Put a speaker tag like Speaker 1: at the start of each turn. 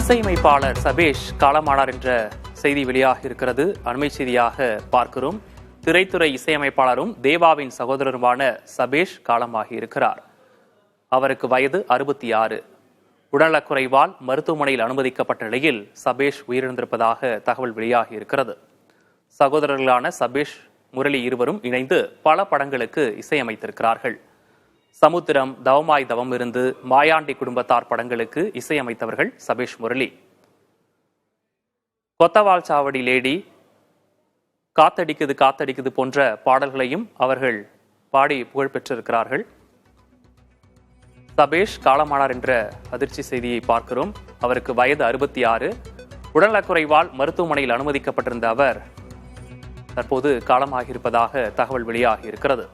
Speaker 1: இசையமைப்பாளர் சபேஷ் காலமானார் என்ற செய்தி வெளியாக இருக்கிறது. அண்மை செய்தியாக பார்க்கிறோம். திரைத்துறை இசையமைப்பாளரும் தேவாவின் சகோதரருமான சபேஷ் காலமாகி இருக்கிறார். அவருக்கு வயது 66. உடல்நலக்குறைவால் மருத்துவமனையில் அனுமதிக்கப்பட்ட நிலையில் சபேஷ் உயிரிழந்திருப்பதாக தகவல் வெளியாகி இருக்கிறது. சகோதரர்களான சபேஷ், முரளி இருவரும் இணைந்து பல படங்களுக்கு இசையமைத்திருக்கிறார்கள். சமுத்திரம், தவமாய் தவம் இருந்து, மாயாண்டி குடும்பத்தார் படங்களுக்கு இசையமைத்தவர்கள் சபேஷ், முரளி. கொத்தவால் சாவடி லேடி, காத்தடிக்குது காத்தடிக்குது போன்ற பாடல்களையும் அவர்கள் பாடி புகழ் பெற்றிருக்கிறார்கள். சபேஷ் காலமானார் என்ற அதிர்ச்சி செய்தியை பார்க்கிறோம். அவருக்கு வயது 66. உடல்நலக்குறைவால் மருத்துவமனையில் அனுமதிக்கப்பட்டிருந்த அவர் தற்போது காலமாகியிருப்பதாக தகவல் வெளியாகி இருக்கிறது.